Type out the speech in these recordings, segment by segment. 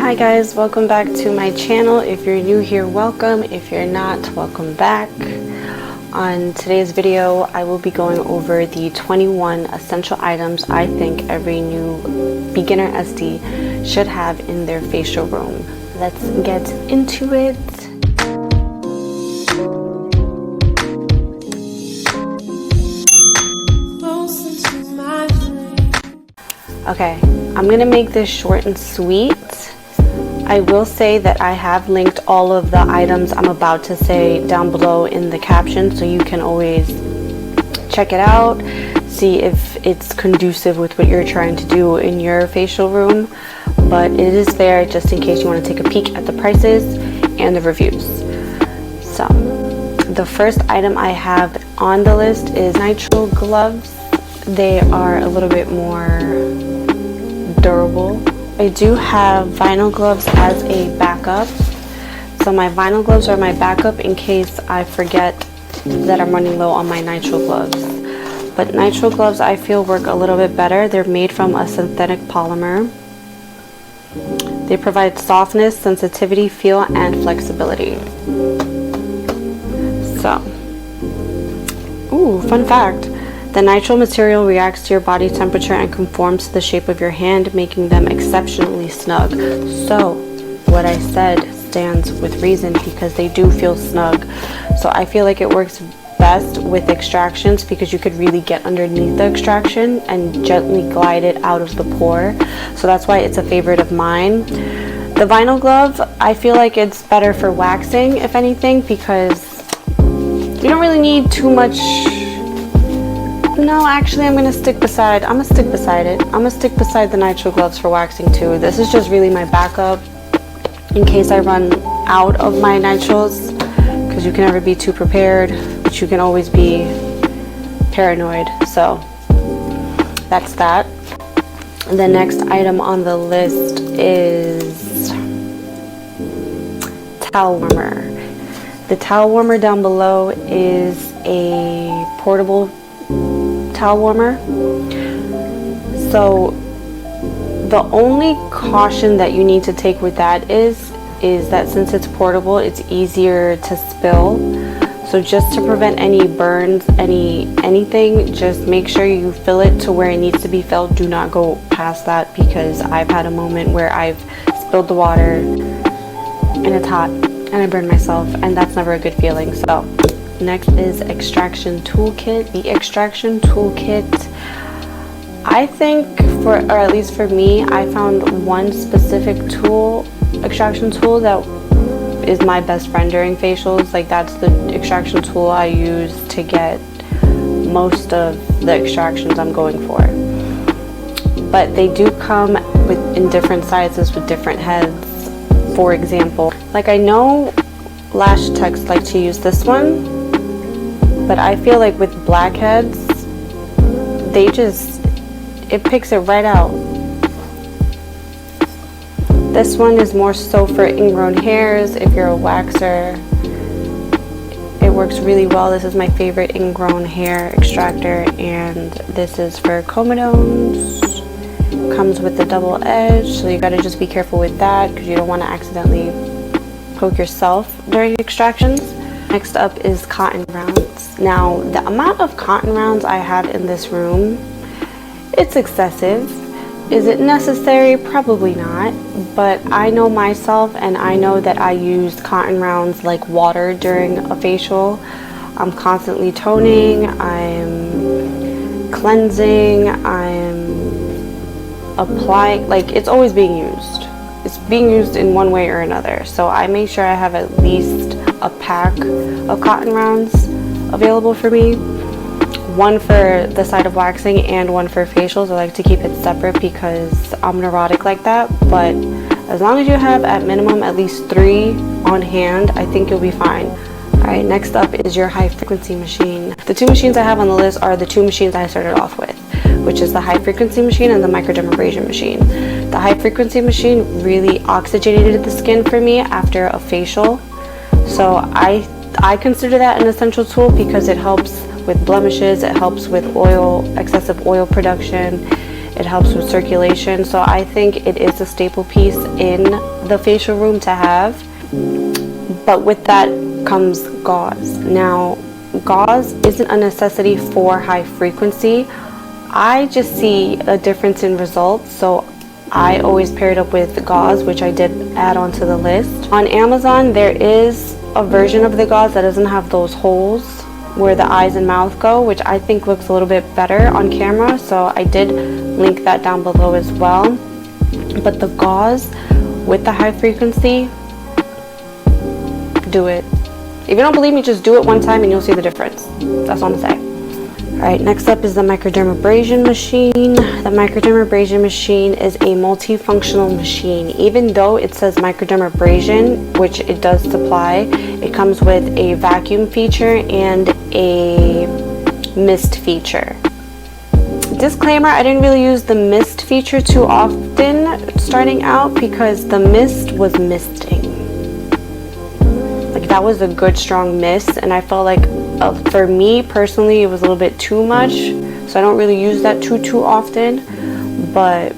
Hi guys, welcome back to my channel. If you're new here, welcome. If you're not, welcome back. On today's video, I will be going over the 21 essential items I think every new beginner SD should have in their facial room. Let's get into it. Okay, I'm gonna make this short and sweet. I will say that I have linked all of the items I'm about to say down below in the caption, so you can always check it out, see if it's conducive with what you're trying to do in your facial room. But it is there just in case you want to take a peek at the prices and the reviews. So the first item I have on the list is nitrile gloves. They are a little bit more durable. I do have vinyl gloves as a backup. So my vinyl gloves are my backup in case I forget that I'm running low on my nitrile gloves. But nitrile gloves I feel work a little bit better. They're made from a synthetic polymer. They provide softness, sensitivity, feel, and flexibility. So, fun fact. The nitrile material reacts to your body temperature and conforms to the shape of your hand, making them exceptionally snug. So, what I said stands with reason because they do feel snug. So I feel like it works best with extractions because you could really get underneath the extraction and gently glide it out of the pore. So that's why it's a favorite of mine. The vinyl glove, I feel like it's better for waxing, if anything, because you don't really need too much. No, actually, I'm gonna stick beside it. I'm gonna stick beside the nitrile gloves for waxing too. This is just really my backup in case I run out of my nitriles, because you can never be too prepared, but you can always be paranoid. So that's that. The next item on the list is towel warmer. The towel warmer down below is a portable towel warmer. So the only caution that you need to take with that is that since it's portable, it's easier to spill. So just to prevent any burns, anything, just make sure you fill it to where it needs to be filled. Do not go past that, because I've had a moment where I've spilled the water and it's hot and I burned myself, and that's never a good feeling. So next is extraction toolkit. The extraction toolkit, I think, or at least for me, I found one specific extraction tool that is my best friend during facials. Like, that's the extraction tool I use to get most of the extractions I'm going for. But they do come in different sizes with different heads. For example, like, I know Lash Techs like to use this one, but I feel like with blackheads, it picks it right out. This one is more so for ingrown hairs. If you're a waxer, it works really well. This is my favorite ingrown hair extractor, and this is for comedones. Comes with the double edge, so you gotta just be careful with that because you don't want to accidentally poke yourself during extractions. Next up is cotton rounds. Now, the amount of cotton rounds I have in this room, it's excessive. Is it necessary? Probably not. But I know myself, and I know that I use cotton rounds like water during a facial. I'm constantly toning, I'm cleansing, I'm applying, like, it's always being used. It's being used in one way or another. So I make sure I have at least a pack of cotton rounds available for me. One for the side of waxing and one for facials. I like to keep it separate because I'm neurotic like that. But as long as you have at minimum at least 3 on hand, I think you'll be fine. Alright, next up is your high frequency machine. The 2 machines I have on the list are the 2 machines I started off with, which is the high frequency machine and the microdermabrasion machine. The high frequency machine really oxygenated the skin for me after a facial. So I consider that an essential tool because it helps with blemishes, it helps with excessive oil production, It helps with circulation. So I think it is a staple piece in the facial room to have. But with that comes gauze. Now, gauze isn't a necessity for high frequency. I just see a difference in results, so I always pair it up with gauze, which I did add onto the list. On Amazon, there is a version of the gauze that doesn't have those holes where the eyes and mouth go, which I think looks a little bit better on camera, so I did link that down below as well. But the gauze with the high frequency, do it. If you don't believe me, just do it one time and you'll see the difference. That's all I'm gonna say. Alright, next up is the microdermabrasion machine. The microdermabrasion machine is a multifunctional machine. Even though it says microdermabrasion, which it does supply, it comes with a vacuum feature and a mist feature. Disclaimer, I didn't really use the mist feature too often starting out because the mist was misting. Like, that was a good strong mist, and I felt like for me personally it was a little bit too much, so I don't really use that too often. But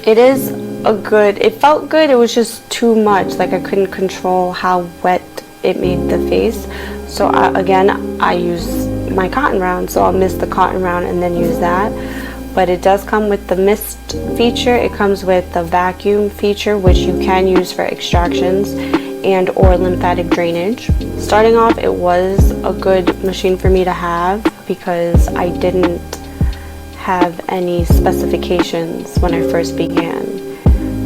it is it felt good, it was just too much. Like, I couldn't control how wet it made the face, so I use my cotton round, so I'll mist the cotton round and then use that. But it does come with the mist feature, it comes with the vacuum feature, which you can use for extractions and or lymphatic drainage. Starting off, it was a good machine for me to have because I didn't have any specifications when I first began,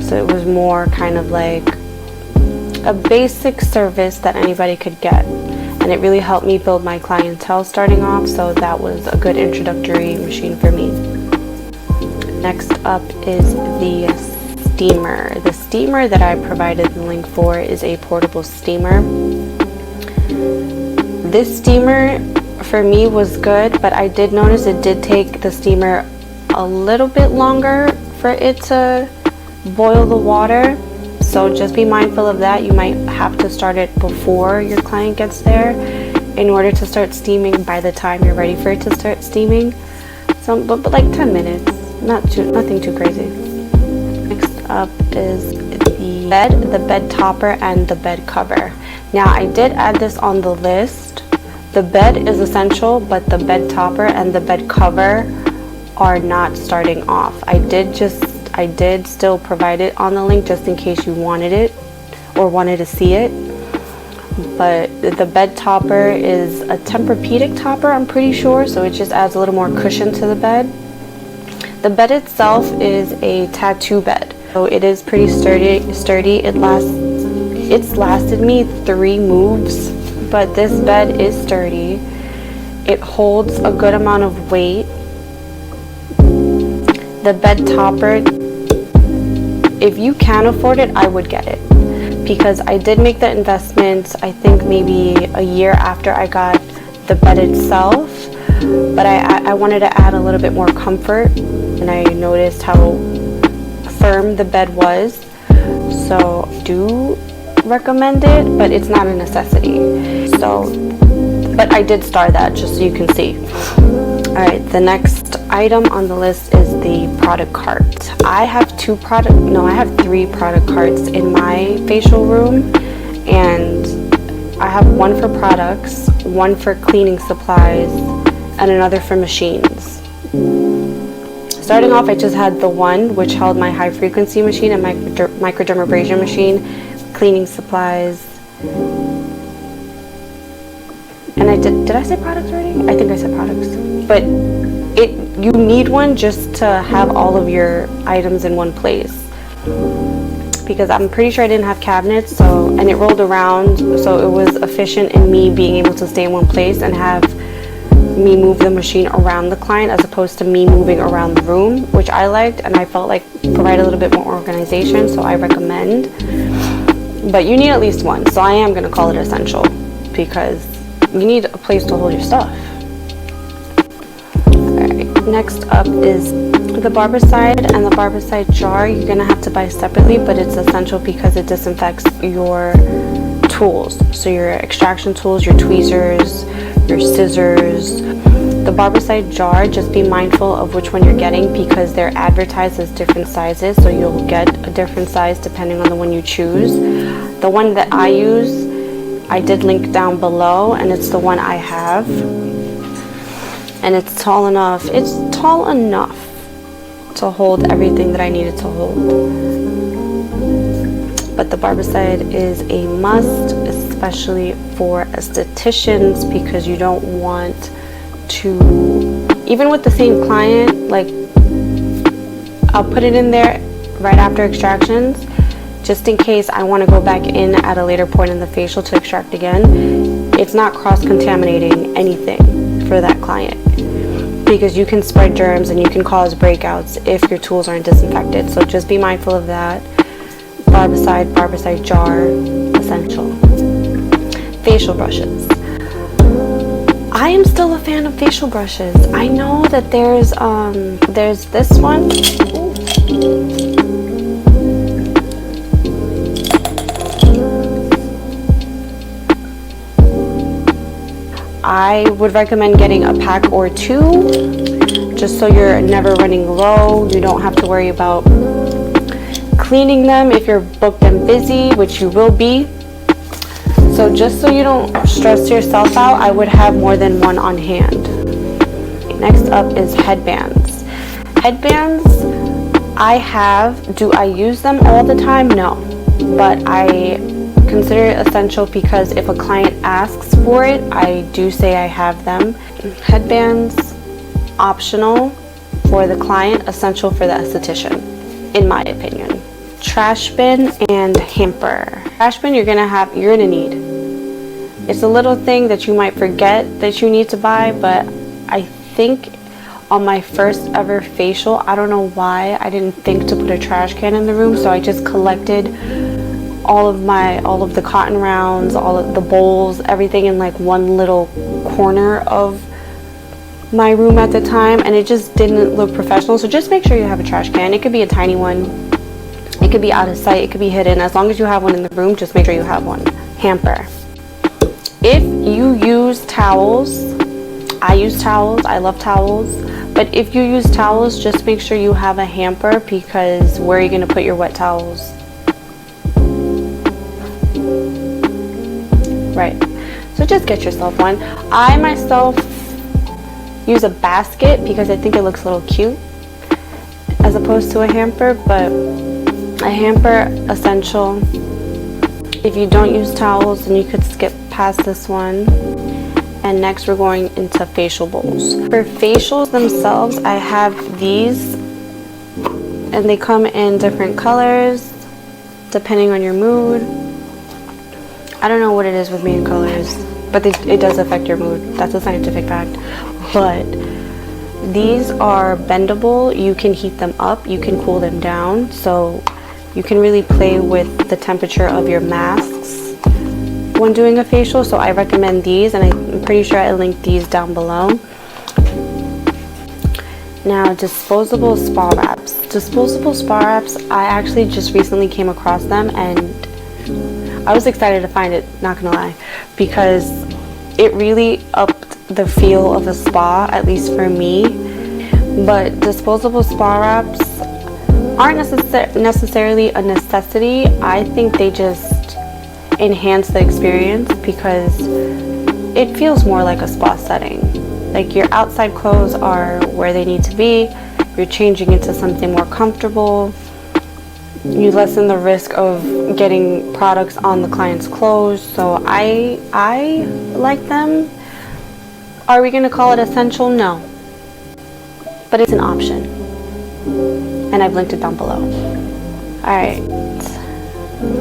so it was more kind of like a basic service that anybody could get, and it really helped me build my clientele starting off, so that was a good introductory machine for me. Next up is the steamer. The steamer that I provided the link for is a portable steamer. This steamer for me was good, but I did notice it did take the steamer a little bit longer for it to boil the water, so just be mindful of that. You might have to start it before your client gets there in order to start steaming by the time you're ready for it to start steaming. So but like 10 minutes, nothing too crazy. Next up is the bed topper and the bed cover. Now, I did add this on the list. The bed is essential, but the bed topper and the bed cover are not starting off. I did still provide it on the link just in case you wanted it or wanted to see it. But the bed topper is a Tempur-Pedic topper, I'm pretty sure, so it just adds a little more cushion to the bed. The bed itself is a tattoo bed, so it is pretty sturdy. It's lasted me 3 moves, but this bed is sturdy. It holds a good amount of weight. The bed topper, if you can afford it, I would get it, because I did make the investment, I think maybe a year after I got the bed itself, but I wanted to add a little bit more comfort, and I noticed how firm the bed was, so I do recommend it, but it's not a necessity. So, but I did start that just so you can see. Alright, the next item on the list is the product cart. I have 3 product carts in my facial room, and I have one for products, one for cleaning supplies, and another for machines. Starting off, I just had the one which held my high frequency machine and my microdermabrasion machine, cleaning supplies, and I did I say products already? I think I said products. But you need one just to have all of your items in one place, because I'm pretty sure I didn't have cabinets, and it rolled around, so it was efficient in me being able to stay in one place and have me move the machine around the client as opposed to me moving around the room, which I liked, and I felt like provide a little bit more organization, so I recommend. But you need at least one, so I am going to call it essential, because you need a place to hold your stuff. Alright, next up is the Barbicide, and the Barbicide jar you're going to have to buy separately, but it's essential because it disinfects your tools, so your extraction tools, your tweezers, your scissors, The Barbicide jar, just be mindful of which one you're getting because they're advertised as different sizes, so you'll get a different size depending on the one you choose. The one that I use, I did link down below, and it's the one I have. And it's tall enough. It's tall enough to hold everything that I needed to hold. But the Barbicide is a must, especially for estheticians, because you don't want to, even with the same client, like I'll put it in there right after extractions just in case I want to go back in at a later point in the facial to extract again. It's not cross-contaminating anything for that client, because you can spread germs and you can cause breakouts if your tools aren't disinfected. So just be mindful of that. Barbicide jar, essential. Facial brushes. I am still a fan of facial brushes. I know that there's this one. I would recommend getting a pack or two, just so you're never running low. You don't have to worry about cleaning them if you're booked and busy, which you will be. So just so you don't stress yourself out, I would have more than one on hand. Next up is headbands. Headbands I have. Do I use them all the time? No. But I consider it essential because if a client asks for it, I do say I have them. Headbands, optional for the client, essential for the esthetician, in my opinion. Trash bin and hamper. Trash bin you're gonna need. It's a little thing that you might forget that you need to buy, but I think on my first ever facial, I don't know why I didn't think to put a trash can in the room, so I just collected all of the cotton rounds, all of the bowls, everything in like one little corner of my room at the time, and it just didn't look professional. So just make sure you have a trash can. It could be a tiny one, it could be out of sight, it could be hidden. As long as you have one in the room, just make sure you have one. Hamper. If you use towels, I use towels, I love towels, but if you use towels, just make sure you have a hamper, because where are you going to put your wet towels? Right, so just get yourself one. I myself use a basket because I think it looks a little cute as opposed to a hamper, but a hamper, essential. If you don't use towels, then you could skip past this one. And next we're going into facial bowls. For facials themselves, I have these, and they come in different colors depending on your mood. I don't know what it is with me and colors, but it does affect your mood. That's a scientific fact. But these are bendable. You can heat them up, you can cool them down, so you can really play with the temperature of your masks when doing a facial. So I recommend these, and I'm pretty sure I linked these down below. Now, disposable spa wraps. Disposable spa wraps, I actually just recently came across them, and I was excited to find it, not gonna lie, because it really upped the feel of a spa, at least for me. But disposable spa wraps aren't necessarily a necessity. I think they just enhance the experience because it feels more like a spa setting. Like, your outside clothes are where they need to be, you're changing into something more comfortable. You lessen the risk of getting products on the client's clothes. So I like them. Are we gonna call it essential? No. But it's an option. And I've linked it down below. Alright.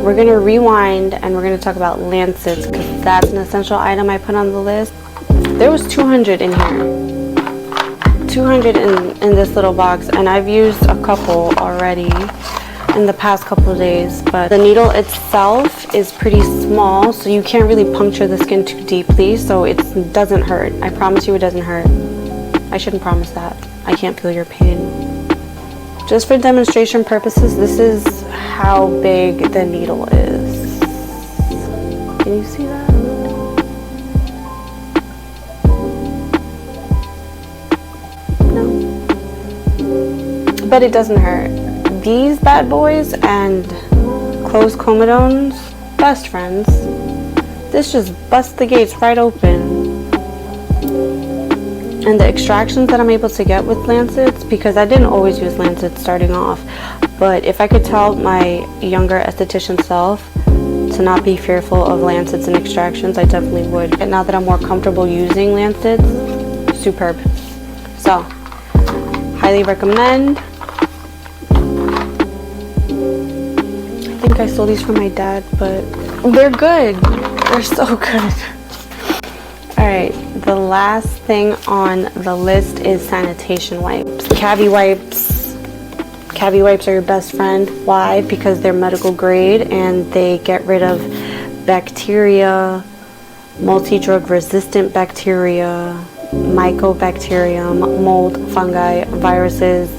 We're gonna rewind and we're gonna talk about lancets, because that's an essential item I put on the list. There was 200 in here. 200 in this little box, and I've used a couple already in the past couple of days, but the needle itself is pretty small, so you can't really puncture the skin too deeply, so it doesn't hurt. I promise you it doesn't hurt. I shouldn't promise that. I can't feel your pain. Just for demonstration purposes, this is how big the needle is. Can you see that? but it doesn't hurt. These bad boys and closed comedones, best friends. This just busts the gates right open. And the extractions that I'm able to get with lancets, because I didn't always use lancets starting off, but if I could tell my younger esthetician self to not be fearful of lancets and extractions, I definitely would. And now that I'm more comfortable using lancets, superb. So, highly recommend. I think I stole these from my dad, but they're good. They're so good. Alright, the last thing on the list is sanitation wipes. Cavi wipes. Cavi wipes are your best friend. Why? Because they're medical grade and they get rid of bacteria, multi-drug resistant bacteria, mycobacterium, mold, fungi, viruses,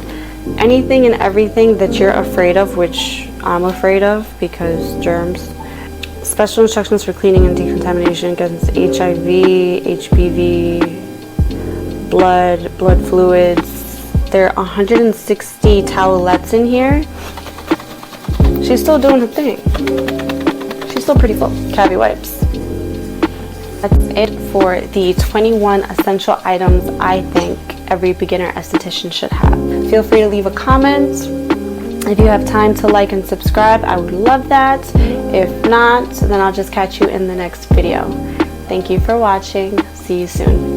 anything and everything that you're afraid of, which I'm afraid of because germs. Special instructions for cleaning and decontamination against HIV, HPV, blood fluids. There are 160 towelettes in here. She's still doing her thing. She's still pretty full. Cavi wipes. That's it for the 21 essential items I think every beginner esthetician should have. Feel free to leave a comment. If you have time to like and subscribe, I would love that. If not, then I'll just catch you in the next video. Thank you for watching. See you soon.